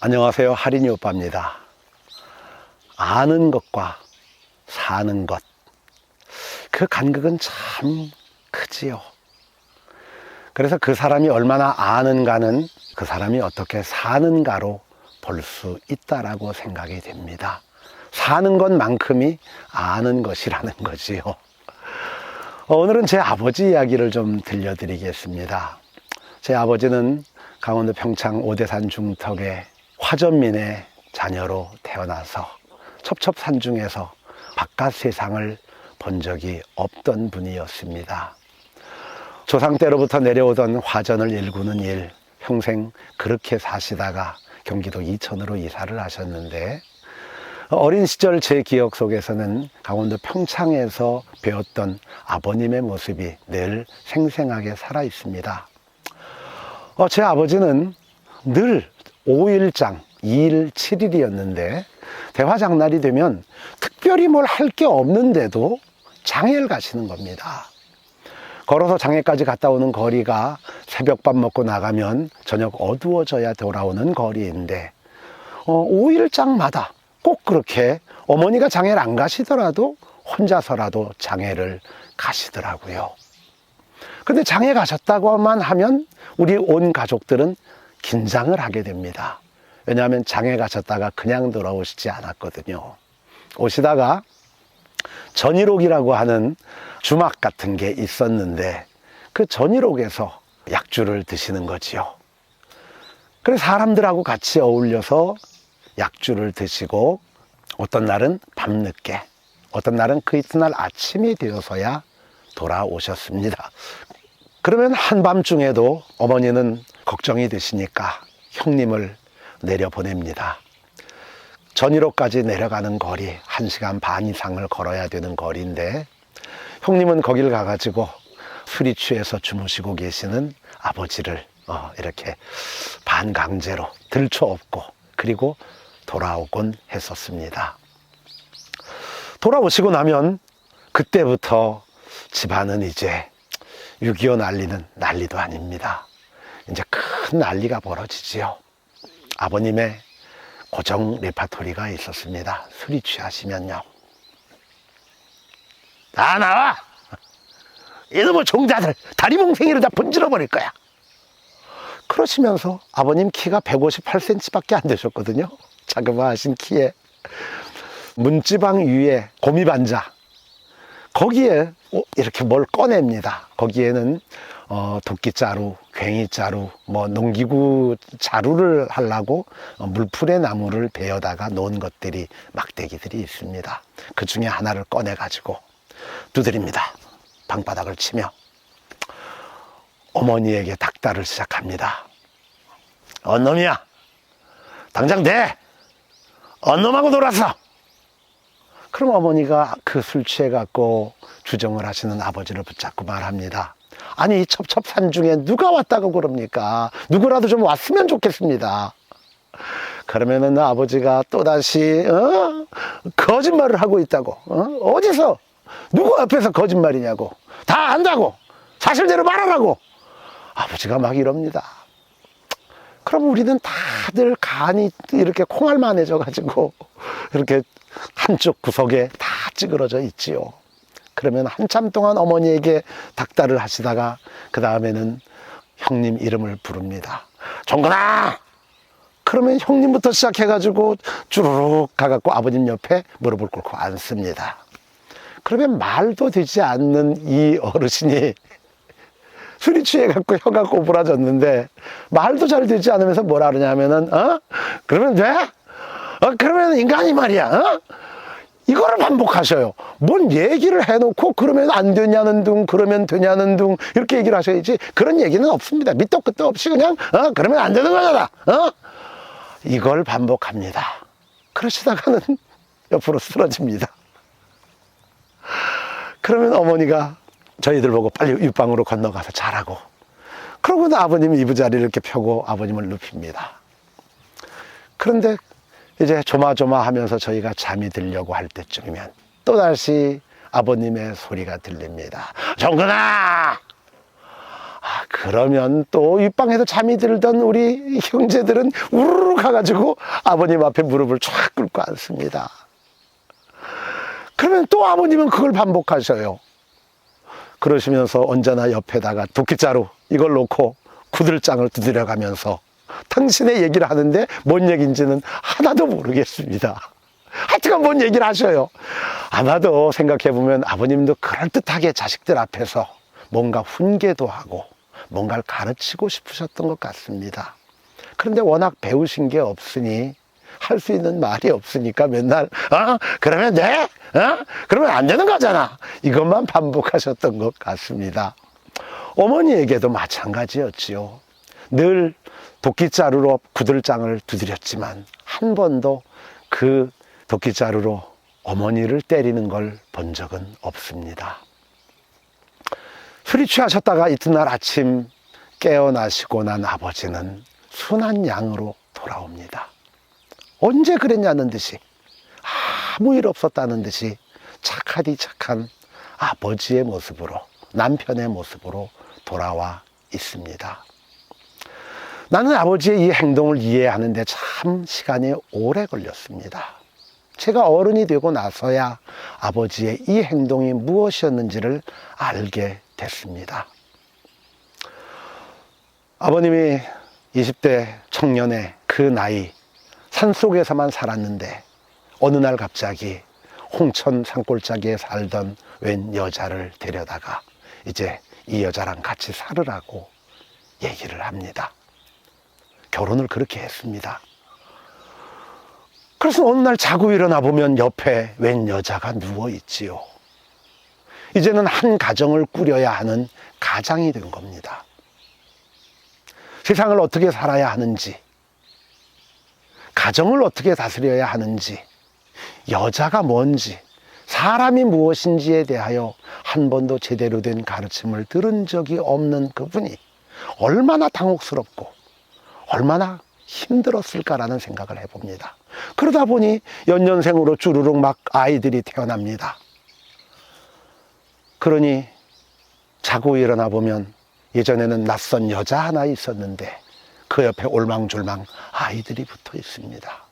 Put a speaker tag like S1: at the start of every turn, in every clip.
S1: 안녕하세요. 할인이 오빠입니다. 아는 것과 사는 것, 그 간극은 참 크지요. 그래서 그 사람이 얼마나 아는가는 그 사람이 어떻게 사는가로 볼 수 있다라고 생각이 됩니다. 사는 것만큼이 아는 것이라는 거지요. 오늘은 제 아버지 이야기를 좀 들려드리겠습니다. 제 아버지는 강원도 평창 오대산 중턱의 화전민의 자녀로 태어나서 첩첩산중에서 바깥 세상을 본 적이 없던 분이었습니다. 조상 때로부터 내려오던 화전을 일구는 일, 평생 그렇게 사시다가 경기도 이천으로 이사를 하셨는데, 어린 시절 제 기억 속에서는 강원도 평창에서 배웠던 아버님의 모습이 늘 생생하게 살아 있습니다. 제 아버지는 늘 5일장 2일 7일이었는데 대화장날이 되면 특별히 뭘 할 게 없는데도 장애를 가시는 겁니다. 걸어서 장애까지 갔다 오는 거리가 새벽밥 먹고 나가면 저녁 어두워져야 돌아오는 거리인데 5일장마다 꼭 그렇게 어머니가 장애를 안 가시더라도 혼자서라도 장애를 가시더라고요. 근데 장애 가셨다고만 하면 우리 온 가족들은 긴장을 하게 됩니다. 왜냐하면 장애 가셨다가 그냥 돌아오시지 않았거든요. 오시다가 전이록이라고 하는 주막 같은 게 있었는데 그 전이록에서 약주를 드시는 거지요. 그래서 사람들하고 같이 어울려서 약주를 드시고 어떤 날은 밤늦게, 어떤 날은 그 이튿날 아침이 되어서야 돌아오셨습니다. 그러면 한밤중에도 어머니는 걱정이 되시니까 형님을 내려보냅니다. 전이로까지 내려가는 거리 1시간 반 이상을 걸어야 되는 거리인데 형님은 거길 가가지고 술이 취해서 주무시고 계시는 아버지를 이렇게 반강제로 들쳐업고 그리고 돌아오곤 했었습니다. 돌아오시고 나면 그때부터 집안은 이제 6.25 난리는 난리도 아닙니다. 이제 큰 난리가 벌어지지요. 아버님의 고정 레파토리가 있었습니다. 술이 취하시면요, 다 나와! 이놈의 종자들 다리몽생이를 다 분질러 버릴 거야. 그러시면서 아버님 키가 158cm 밖에 안 되셨거든요. 자그마하신 키에 문지방 위에 고미반자, 거기에 이렇게 뭘 꺼냅니다. 거기에는 도끼자루, 괭이자루, 농기구 자루를 하려고 물풀의 나무를 베어다가 놓은 것들이, 막대기들이 있습니다. 그 중에 하나를 꺼내가지고 두드립니다. 방바닥을 치며 어머니에게 닥달을 시작합니다. 언놈이야, 당장 대! 언놈하고 놀았어! 그럼 어머니가 그 술 취해갖고 주정을 하시는 아버지를 붙잡고 말합니다. 아니, 이 첩첩산중에 누가 왔다고 그럽니까? 누구라도 좀 왔으면 좋겠습니다. 그러면은 아버지가 또다시 거짓말을 하고 있다고. 어디서? 누구 앞에서 거짓말이냐고. 다 안다고. 사실대로 말하라고. 아버지가 막 이럽니다. 그럼 우리는 다들 간이 이렇게 콩알만해져 가지고 이렇게 한쪽 구석에 다 찌그러져 있지요. 그러면 한참 동안 어머니에게 닥달을 하시다가 그 다음에는 형님 이름을 부릅니다. 종근아! 그러면 형님부터 시작해가지고 주르륵 가갖고 아버님 옆에 무릎을 꿇고 앉습니다. 그러면 말도 되지 않는 이 어르신이 술이 취해갖고 혀가 꼬부라졌는데 말도 잘 되지 않으면서 뭐라 그러냐면은 그러면 돼? 그러면 인간이 말이야, 이거를 반복하셔요. 뭔 얘기를 해놓고 그러면 안 되냐는 둥, 그러면 되냐는 둥, 이렇게 얘기를 하셔야지. 그런 얘기는 없습니다. 밑도 끝도 없이 그냥 그러면 안 되는 거잖아. 이걸 반복합니다. 그러시다가는 옆으로 쓰러집니다. 그러면 어머니가 저희들 보고 빨리 윗방으로 건너가서 자라고, 그러고 아버님이 이부자리를 이렇게 펴고 아버님을 눕힙니다. 그런데 이제 조마조마하면서 저희가 잠이 들려고 할 때쯤이면 또다시 아버님의 소리가 들립니다. 종근아! 그러면 또 윗방에서 잠이 들던 우리 형제들은 우르르 가가지고 아버님 앞에 무릎을 쫙 꿇고 앉습니다. 그러면 또 아버님은 그걸 반복하셔요. 그러시면서 언제나 옆에다가 도끼자루 이걸 놓고 구들장을 두드려 가면서 당신의 얘기를 하는데 뭔 얘기인지는 하나도 모르겠습니다. 하여튼간 뭔 얘기를 하셔요. 아마도 생각해보면 아버님도 그럴듯하게 자식들 앞에서 뭔가 훈계도 하고 뭔가를 가르치고 싶으셨던 것 같습니다. 그런데 워낙 배우신 게 없으니 할 수 있는 말이 없으니까 맨날 그러면 돼? 그러면 안 되는 거잖아. 이것만 반복하셨던 것 같습니다. 어머니에게도 마찬가지였지요. 늘 도끼자루로 구들장을 두드렸지만 한 번도 그 도끼자루로 어머니를 때리는 걸 본 적은 없습니다. 술이 취하셨다가 이튿날 아침 깨어나시고 난 아버지는 순한 양으로 돌아옵니다. 언제 그랬냐는 듯이, 아무 일 없었다는 듯이 착하디 착한 아버지의 모습으로, 남편의 모습으로 돌아와 있습니다. 나는 아버지의 이 행동을 이해하는데 참 시간이 오래 걸렸습니다. 제가 어른이 되고 나서야 아버지의 이 행동이 무엇이었는지를 알게 됐습니다. 아버님이 20대 청년의 그 나이, 산속에서만 살았는데 어느 날 갑자기 홍천 산골짜기에 살던 웬 여자를 데려다가 이제 이 여자랑 같이 살으라고 얘기를 합니다. 결혼을 그렇게 했습니다. 그래서 어느 날 자고 일어나 보면 옆에 웬 여자가 누워 있지요. 이제는 한 가정을 꾸려야 하는 가장이 된 겁니다. 세상을 어떻게 살아야 하는지, 가정을 어떻게 다스려야 하는지, 여자가 뭔지, 사람이 무엇인지에 대하여 한 번도 제대로 된 가르침을 들은 적이 없는 그분이 얼마나 당혹스럽고 얼마나 힘들었을까라는 생각을 해봅니다. 그러다 보니 연년생으로 주르륵 막 아이들이 태어납니다. 그러니 자고 일어나 보면 예전에는 낯선 여자 하나 있었는데 그 옆에 올망졸망 아이들이 붙어 있습니다.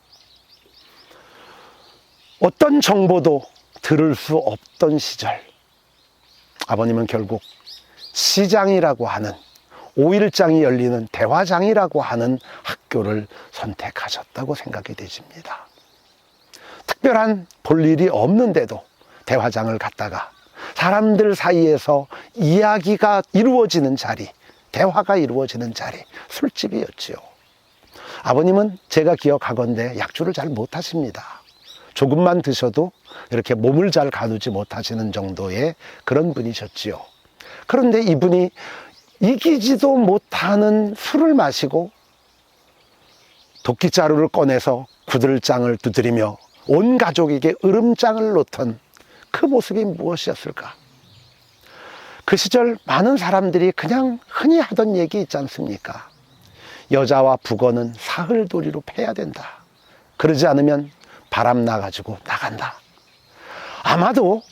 S1: 어떤 정보도 들을 수 없던 시절, 아버님은 결국 시장이라고 하는, 5일장이 열리는 대화장이라고 하는 학교를 선택하셨다고 생각이 되집니다. 특별한 볼 일이 없는데도 대화장을 갔다가 사람들 사이에서 이야기가 이루어지는 자리, 대화가 이루어지는 자리, 술집이었지요. 아버님은 제가 기억하건대 약주를 잘 못하십니다. 조금만 드셔도 이렇게 몸을 잘 가누지 못하시는 정도의 그런 분이셨지요. 그런데 이분이 이기지도 못하는 술을 마시고 도끼자루를 꺼내서 구들장을 두드리며 온 가족에게 으름장을 놓던 그 모습이 무엇이었을까? 그 시절 많은 사람들이 그냥 흔히 하던 얘기 있지 않습니까? 여자와 북어는 사흘도리로 패야 된다. 그러지 않으면 바람 나가지고 나간다. 아마도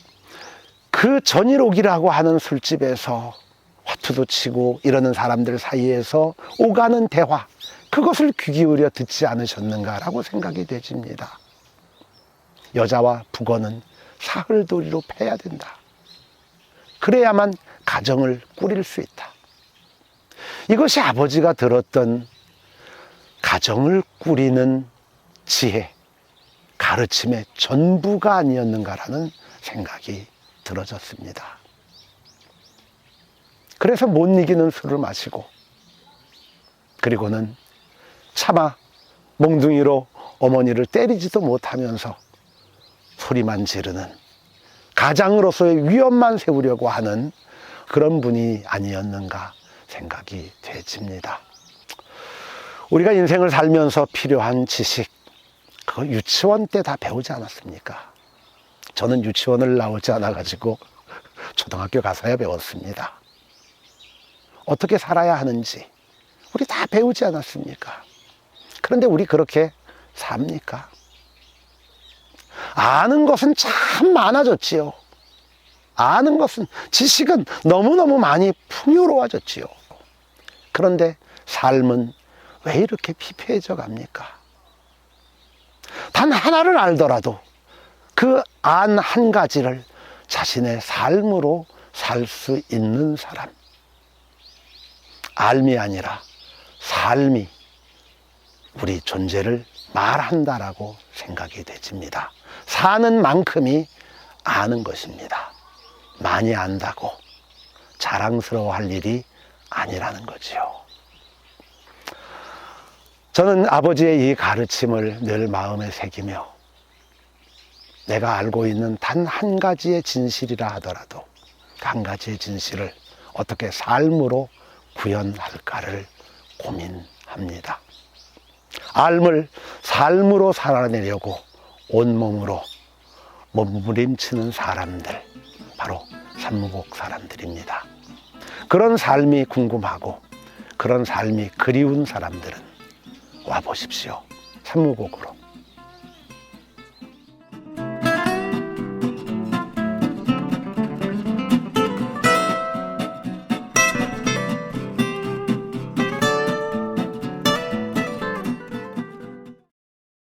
S1: 그 전일옥이라고 하는 술집에서 화투도 치고 이러는 사람들 사이에서 오가는 대화, 그것을 귀 기울여 듣지 않으셨는가라고 생각이 되집니다. 여자와 북어는 사흘도리로 패야 된다. 그래야만 가정을 꾸릴 수 있다. 이것이 아버지가 들었던 가정을 꾸리는 지혜, 가르침의 전부가 아니었는가라는 생각이 들어졌습니다. 그래서 못 이기는 술을 마시고, 그리고는 차마 몽둥이로 어머니를 때리지도 못하면서 소리만 지르는, 가장으로서의 위엄만 세우려고 하는 그런 분이 아니었는가 생각이 되집니다. 우리가 인생을 살면서 필요한 지식, 그거 유치원 때 다 배우지 않았습니까? 저는 유치원을 나오지 않아가지고 초등학교 가서야 배웠습니다. 어떻게 살아야 하는지 우리 다 배우지 않았습니까? 그런데 우리 그렇게 삽니까? 아는 것은 참 많아졌지요. 아는 것은, 지식은 너무너무 많이 풍요로워졌지요. 그런데 삶은 왜 이렇게 피폐해져 갑니까? 단 하나를 알더라도 그 안 한 가지를 자신의 삶으로 살 수 있는 사람. 알미 아니라 삶이 우리 존재를 말한다라고 생각이 되집니다. 사는 만큼이 아는 것입니다. 많이 안다고 자랑스러워할 일이 아니라는 거지요. 저는 아버지의 이 가르침을 늘 마음에 새기며 내가 알고 있는 단 한 가지의 진실이라 하더라도 한 가지의 진실을 어떻게 삶으로 구현할까를 고민합니다. 삶을 삶으로 살아내려고 온몸으로 몸부림치는 사람들, 바로 산무국 사람들입니다. 그런 삶이 궁금하고 그런 삶이 그리운 사람들은 와보십시오. 산무국으로.